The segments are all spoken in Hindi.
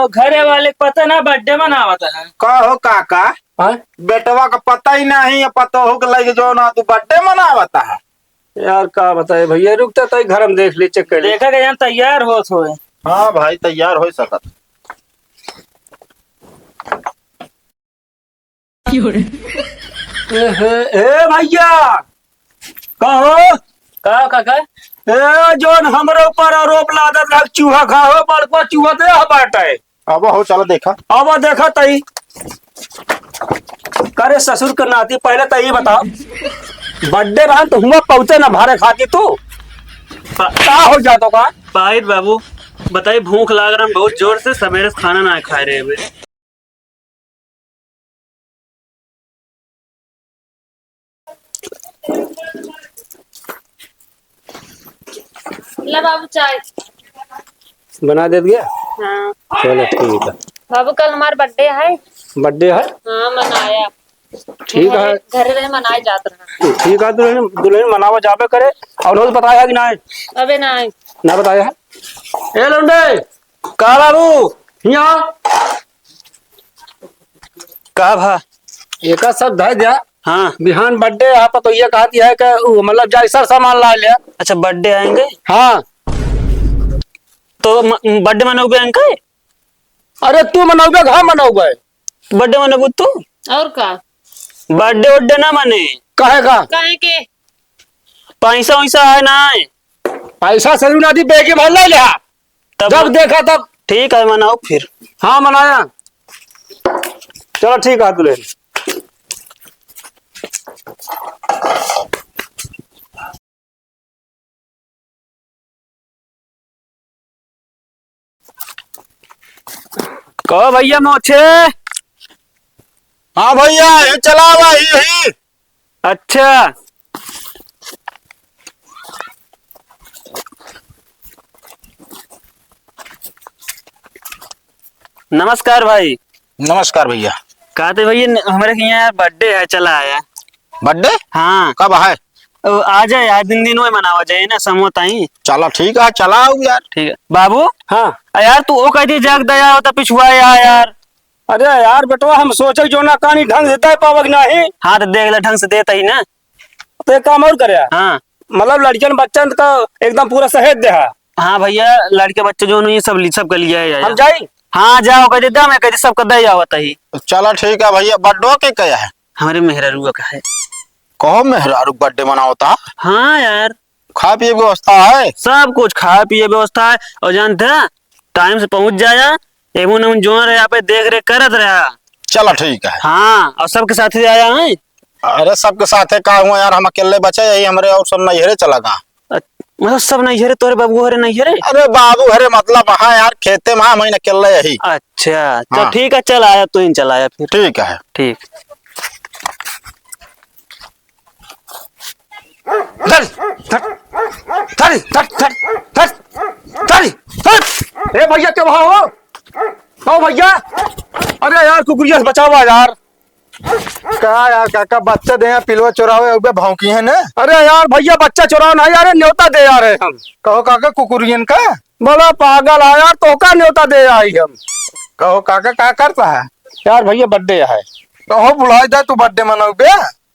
घरे वाले को पता ना बर्थडे मनावत है। का हो काका? हाँ? बेटवा का पता ही नहीं है, पता हो लगे जो ना तू बर्थडे मनावता है। यार का बताए भैया, रुकता तो घर हम देख ले, चेक कर ले। देखा कि यहाँ तैयार हो सोए। हाँ भाई तैयार हो सकत। ए भैया कहो का काका? ए जोन हमरे ऊपर आरोप लादत रख चूहा खाओ, बड़को चूहा दे बाटे। अब हो चलो देखा। अब देखा तई करे ससुर के नाती, पहले तो ये बताओ बर्थडे रहा तो हुआ पहुंचे ना भारे खाती तू का हो जातो का? पाहित बाबू बताइए, भूख लाग रहा है बहुत जोर से, सवेरे से खाना ना खाए रहे हुए। ला बाबू चाय बना दे दिया। हाँ चलो ठीक है। बाबू कल हमारा बर्थडे है। बर्थडे है? हाँ मनाया। ठीक है। घर रहे मनाए जात रहा। ठीक है, दुल्हन दुल्हन मनावा जाबे करे। और रोज बताया कि ना? अबे ना ना बताया है। ए लंडे का बाबू यहाँ का भा? एक सब धर दिया। हाँ बिहान बर्थडे यहाँ पर तो ये कहती है कि मतलब जैसा सामान ला लिया। अच्छा, बर्थडे आएंगे हाँ तो बर्थडे मनोगे अंकल? अरे तू मनोगे कहाँ मनोगे? बर्थडे मनोगे तू? और का बर्थडे वड्डे ना मने। कहे का काहे के पैसा वैसा है ना? पैसा सरू ना दी, बेगी भर ले लिया। तब जब देखा तब। ठीक है, मनाओ फिर। हाँ मनाया। चलो ठीक है दुल्हन। कहो भैया मोछे। हाँ भैया ये चला हुआ यही। अच्छा नमस्कार भाई। नमस्कार भैया। कहते भैया हमारे यहाँ बर्थडे है, चला आया। बर्थडे हाँ कब है? आ जाए यार, दिन में मनावा जाए ना, समोता ही। चलो ठीक है, चला आओ यार। ठीक है बाबू। हाँ यार तू वो कहती जग दया होता पिछुआ यार। अरे यार बेटवा, हम सोचे जो ना कहानी ढंग देता है पावक नहीं। हाँ तो देख ले, ढंग से देता ही ना। तो एक काम और करे, हाँ मतलब लड़कियन बच्चन का एकदम पूरा सहेज दे। हाँ भैया, लड़के बच्चे जो ये सब कर लिया है हम जाई। हाँ जाओ, कह देता मैं कह सबका दया होता ही। चलो ठीक है भैया। बर्थडे के क्या है? हमारे मेहरारू का है। कहो मेहरारू बर्थडे मनावता? हाँ यार, खा पिए व्यवस्था है? सब कुछ खाए पिए व्यवस्था है। और जानते हैं टाइम से पहुंच जाया, एवं नमन जो रहे यहाँ पे देख रेख करत रहा। चलो ठीक है। हाँ और सबके साथ ही आया है। अरे सबके साथ है का हुआ यार, हम अकेले बचे यही हमारे, और सब नैहरे चला गा। मतलब सब नहीं हरे, तोरे बाबू हरे नहीं हरे। अरे बाबू हरे मतलब हाँ यार, खेते में हम अकेले यही। अच्छा चल हाँ। ठीक है, चल आया तो ही चल आया फिर। ठीक है। ठीक। धर, धर, धर, धर, धर, धर, धर। ए भैया क्या भाव हो? ओ भैया, अरे यार कुकुरिया से बचाओ यार। क्या यार काका, बच्चे दे पिलवा चुरावे उबे भौंकी है ना। अरे यार भैया, बच्चा चुराओ ना यार, न्योता दे आ रहे हम। कहो काका कुकुरियन का। बड़ा पागल है यार, तो का न्योता दे आई हम। कहो काका क्या करता है? यार भैया बर्थडे है। कहो बुला जा तू बर्थडे मनाओगे।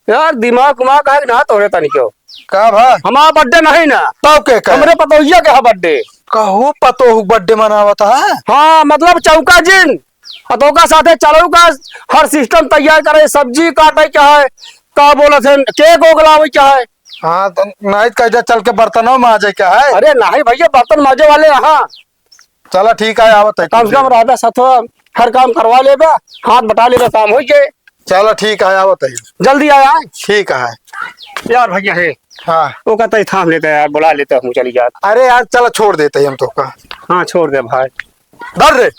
यार दिमाग उमाग है ना तो रहता नहीं क्यों? का भा हमारा बर्थडे नहीं ना, तो के का हमरे पतोहिया के है बर्थडे। कहो पतो बर्थडे मनावता है। हाँ मतलब चौका जिन पतोका साथे चलो का हर सिस्टम तैयार करे, सब्जी काटे क्या है, का बोला थे केक ओगलावे क्या है। हाँ तो नहीं कह चल के बर्तनों में आ जाए क्या है। अरे नहीं भैया, बर्तन माजे वाले यहाँ। चलो ठीक है, आवत है। कम से कम राधा सथो हर काम करवा लेगा, हाथ बटा लेगा, काम हो जाए। चलो ठीक है, आवत है। जल्दी आया। ठीक है यार भैया है। हाँ। वो कहता है थाम लेते यार, बुला लेते हूँ, चली जात। अरे यार चलो छोड़ देते हैं हम तो का। हाँ छोड़ दे भाई। डर रे।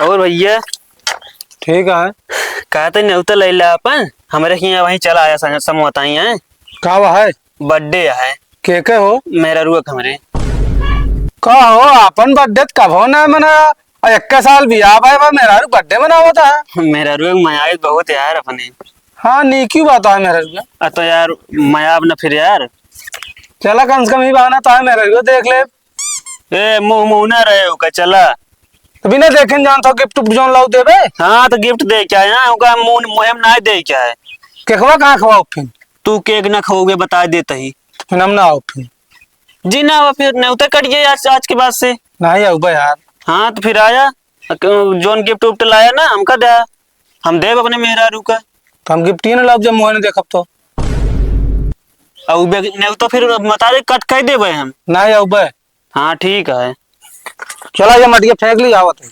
और भैया ठीक है। कहते न्योता ले ला अपन, हमारे यहाँ वहीं चला आया समोता ही है। का है? बर्थडे है के हो? मेरा रुक हमारे। का हो अपन बर्थडे कब हो ना मना? 21 साल भी आ भाई, मेरा बर्थडे मनावा था। मेरा रुक मयाब बहुत यार अपने। हाँ नी क्यों बात है मेरा रुक? तो यार मयाब न फिर यार। चला कम से कम ही बहाना था मेरे को देख ले। ए मुंह मुंह ना रहे हो का चला। तो बिना देखे जान तो गिफ्ट जोन लाओ देबे। हाँ तो गिफ्ट दे क्या है उनका मुंह मुहिम ना दे क्या है। केकवा कहाँ खवाओ फिर? तू केक ना खाओगे बता देता ही। फिर हम ना आओ फिर। जी ना हुआ फिर न्योते कट गए आज के बाद से। नहीं आओ यार। हाँ तो फिर आया जोन गिफ्ट उफ्ट लाया ना हमका दे। हम देव अपने मेहरारू का। तो हम गिफ्ट ही ना लाओ जब मुँह ने देखब तो। और नहीं तो फिर बता दे कट कर देवे हम। नहीं आओ बे। हाँ ठीक है। चला ये मटिया फेंक ली आवत है।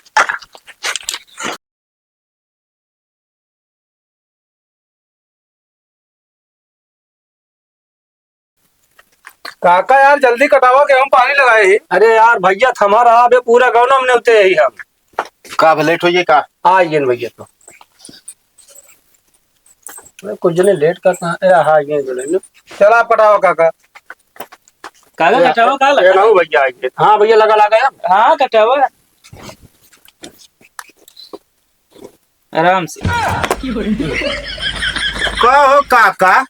काका यार जल्दी कटावा के हम पानी लगाए ही। अरे यार भैया थमा रहा अबे पूरा गाँव हमने उते ही हम। का लेट होइए का? आइए न भैया तो कुछ जने लेट करना है। हाँ ये जने चला पटावा काका। काका कटावा का ये लगा। ना हो भैया आइए। हाँ भैया लगा गया। हाँ कटावा आराम से। कहो काका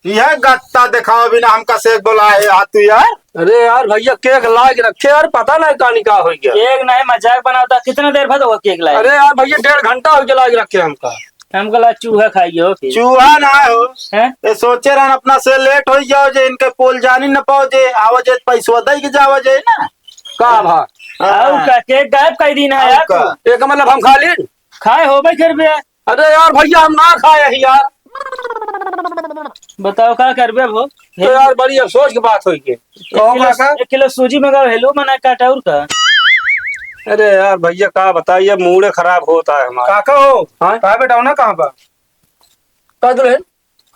यह गत्ता दिखाओ बिना हमका से बोलाए तू यार। अरे यार भैया केक ला के रखे यार पता नहीं कहानी का हो गया। केक नहीं मजाक बनाता कितना देर बाद होगा केक लाए। अरे यार भैया 1.5 घंटा हो गया ला के रखे हमका। हमको लगा चूहा खाइए हो फिर। चूहा ना हो हैं? ये सोचे रहन अपना से लेट हो जाओ जे इनके पोल जानी न पाओ जे आवो जे पैसा दई के जाओ जे ना का भा आउ का केक गायब कर दिन है यार का? तू। एक मतलब हम खा ली। खाए हो भाई फिर भी। अरे यार भैया हम ना खाए ही यार। बताओ क्या करबे वो। तो यार बड़ी अफसोस की बात हुई है। कहो काका। 1 किलो सूजी मंगाओ हेलो मना काटाउर का। अरे यार भैया का बताइए मूड खराब होता है हमारा। काका हो हाँ कहाँ बैठा ना कहाँ पर कहाँ दुल्हन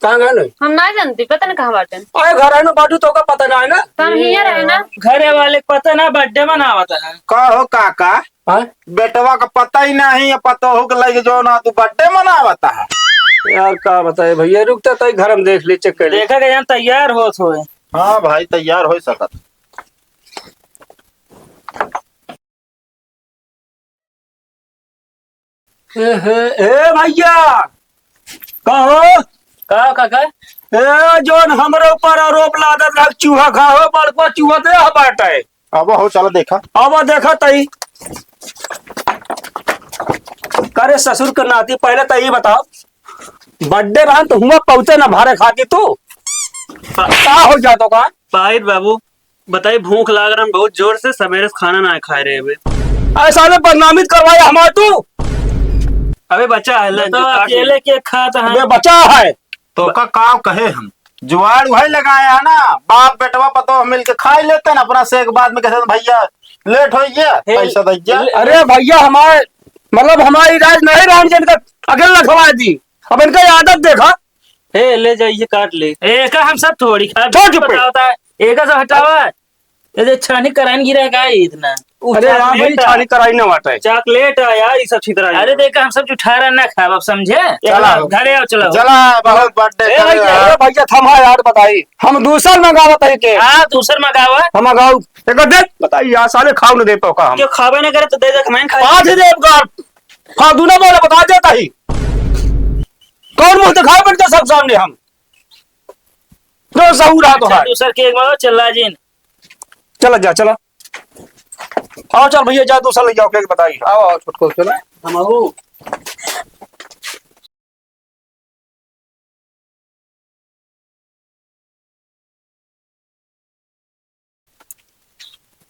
कहाँ गए नहीं? हम ना जानती पता नहीं कहाँ बाटे। अरे घर है ना बाटू तो का पता ना है ना। तो हम हियर रहे ना। घर वाले को पता ना बर्थडे मनावता है। कहो काका हाँ बेटवा का पता ही नहीं पता हो के लगे जो ना तू बर्थडे मनावता है। यार का बताए भैया रुकता तो घर हम देख ले चेक कर ले। देखा के यहाँ तैयार हो सोए। हाँ भाई तैयार हो सकत। ए भैया कहो का काका ए जोन हमरे ऊपर आरोप लादत रख चूहा खाओ बड़को चूहा दे बाटे। अब हो चलो देखा। अब देखा तई करे ससुर के नाती पहले तो ये बताओ बर्थडे रहन तो हुआ पहुंचे ना भारे खाती तू का हो जातो का। पाहित बाबू बताइए भूख लाग रहा है बहुत जोर से सवेरे से खाना ना खाए रहे हुए। ऐसा ने बदनामित करवाया हमारे तू। अबे बच्चा है तो अकेले के खाता है। बे बचा है तो का काम कहे हम जुआड़ वही लगाया है ना बाप बेटवा पतो मिल के खा ही लेते ना अपना से एक बाद में कहते भैया लेट हो गया पैसा दे। अरे भैया हमारे मतलब हमारी राज नहीं राम जी इनका अकेले रखवा दी। अब इनका ये आदत देखा। ए ले जाइए काट ले। एक हम सब थोड़ी खा छोड़ चुप पे। होता है एक से हटावा ये छानी कराइन गिरेगा इतना। अरे यार भाई छानी कराई ना वाटा है। चॉकलेट यार ये सब छितरा। अरे देखा हम सब जुठारा ना खाब अब समझे। चलो। घरे आओ चलो। चला बहुत बर्थडे अरे भैया थमा यार बताई हम दूसर मंगावत है के। हाँ दूसर मंगावा। हम मंगाओ एक दे बताई यार साले खाओ न दे पाओ हम जो खावे ना करे तो दे दे मैं खा। आज ही देव का फादू ना बोले बता देता ही कौन मुंह दिखाए बैठते सब सामने हम जो सहू रहा तो है। दूसर केक मंगाओ चला जिन। चल जा चला आओ चल भैया जा दूसरा ले जाओ केक बताइए। आओ आओ छोटको चलो हम आओ।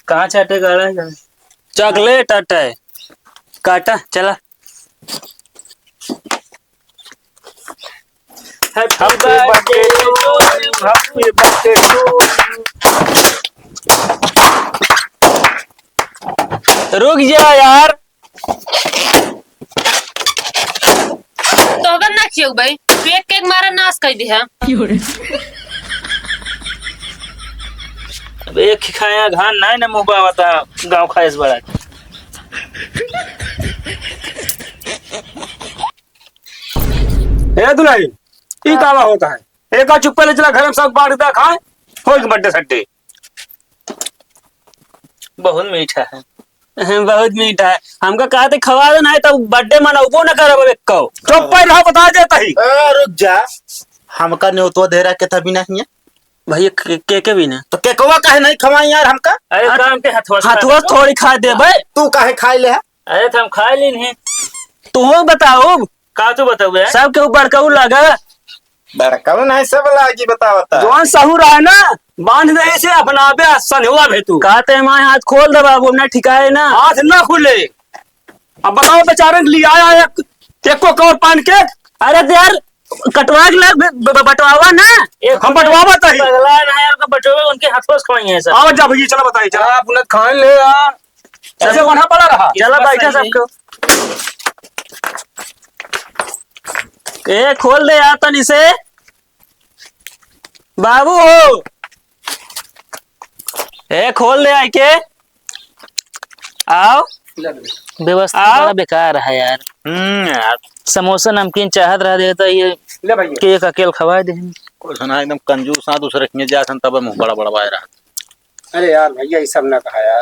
कहाँ चाटे गाड़ा चॉकलेट आटा है काटा चला। Happy birthday to happy birthday to. रुक जा यार। तो अगर ना खियो भाई पेट केक मारा नाश कर दिया। अब एक खाया घान ना ना मुंह बता गाँव खाएस बड़ा। ए दुलाई ई काला होता है एक चुप्पे ले चला घर में सब बांट दे खाए हो बर्थडे सट्टे। बहुत मीठा है। बहुत मीठा है हमका कहा थे खवा दे ना तो बर्थडे मनाओ ना करो एक कहो। चुप पे रहा बता देता ही। रुक जा हमका न्योतो दे रहा के था बिना हिया भैया के भी ना। तो केकवा काहे नहीं खवाई यार हमका? अरे काम के हथुआ थोड़ी खा दे भाई। तू काहे खाई ले है? अरे तो हम खा ली नहीं। तू बताओ का तू बताओ बे? सबके ऊपर कहू लगा बड़काऊ नहीं सब लागी बतावता। जवान सहू रहा है ना, बांध दे से अपना पे सन हुआ भे तू। कहते हैं माए हाथ खोल दे बाबू, अपना ठिकाए ना। हाथ ना खुले। अब बताओ बेचारे लिए आया एक को कौर पान के। अरे तो यार कटवा के लाग बटवावा ना। हम बटवावा तही। पगला ना यार का बटोवे उनके हाथों से खवाई है सर। आओ जा भैया चलो बताइए चला आप उन्हें खान ले यार। ऐसे वहां पड़ा रहा। चला बैठा सबको। ए खोल दे यार तनी से बाबू हो। ए खोल दे आके आओ। व्यवस्था आओ। बड़ा बेकार है यार। यार समोसा नमकीन चाहत रह दे तो ये ले भैया केक अकेले खवा दे। कोई सुना एकदम कंजूस ना दूसरे के जासन तब मुंह बड़ा बड़ा बाय रहा। अरे यार भैया ये सब ना कहा यार,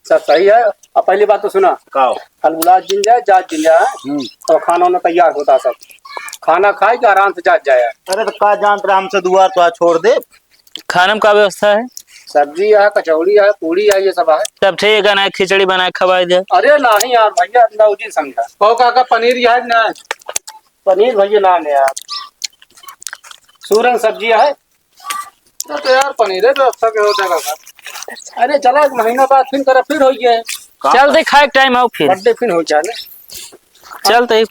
सब सही है। अब पहली बात तो सुना, काओ हलगुला जिन जाए जात जिन जाए तो खाना वाना तैयार होता सब। खाना खाए के आराम से जात जाए। अरे तो का जानत रहा हमसे दुआर तो आज छोड़ दे। खाना में का व्यवस्था है? सब्जी है, कचौड़ी है, पूरी है, ये सब है। तब ठीक है ना, खिचड़ी बना के खवा दे। अरे नहीं यार भैया लौजी समझा। कहो काका पनीर है ना? पनीर भैया ना ले यार। सूरन सब्जी है तो यार पनीर है व्यवस्था के हो जाएगा काका। अरे चला एक महीना बाद फिर कर फिर हो गए। चलते खाए के टाइम आओ फिर। बर्थडे फिर हो जाए ना। चलते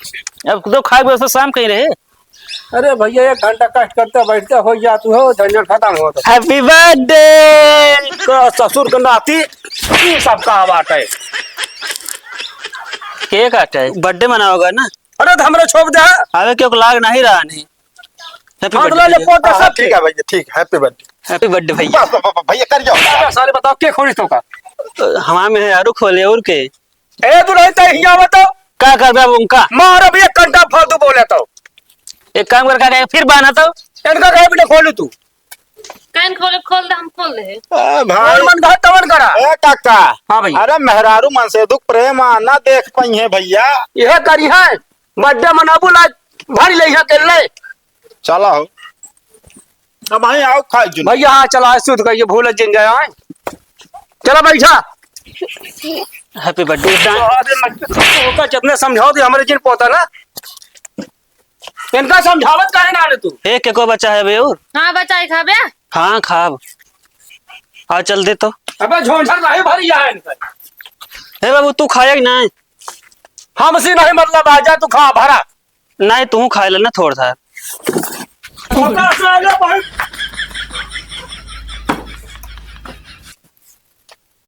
अब तो खाए व्यवस्था शाम कहीं रहे। अरे भैया 1 घंटा कष्ट करते बैठते हो जा तू हो झंझट खत्म हो तो। Happy birthday. ससुर का नाती ये सब का बात है। केक काटा है। बर्थडे मनाओगा ना? अरे तो हमरे छोप दे। अबे क्यों लाग नहीं रहा नहीं। हैप्पी हाथ ले बर्थडे पोते सब ठीक है भैया ठीक हैप्पी बर्थडे। हैप्पी बर्थडे भैया। बस भैया कर जाओ। सारे बताओ के खोली तो का। हमारे में है आरू खोले और के ए तू नहीं तय हिया बताओ क्या कर रहा उनका। मार अब 1 घंटा फालतू बोले तो। एक काम कर फिर बना तो इनका कहे बेटा खोलू तू। कैन खोल दे, हम खोल दे। भाई मन घाट तवन करा। ए काका। हाँ भैया। अरे मेहरारू मन से दुख प्रेम ना देख पई है भैया। यह करी है बर्थडे मनाबू ला भारी ले के ले। चला हो अब भाई आओ खाई जुन। भैया हाँ चला सुध का ये भूल जिन जाए। चला बैठा। Happy birthday. का जितने समझाओ दे हमारे जिन पोता ना। इनका समझावत काहे ना तू। एक को बच्चा है बे और। हाँ बचाई खाबे। हाँ खाब आ चल दे तो। अबे झोंझर नहीं भरी है इनका। हे बाबू तू खाएगा कि नहीं? हमसे नहीं मतलब आजा तू खा भरा। नहीं तू खा ले ना थोड़ा सा। पोता से आ जा भाई।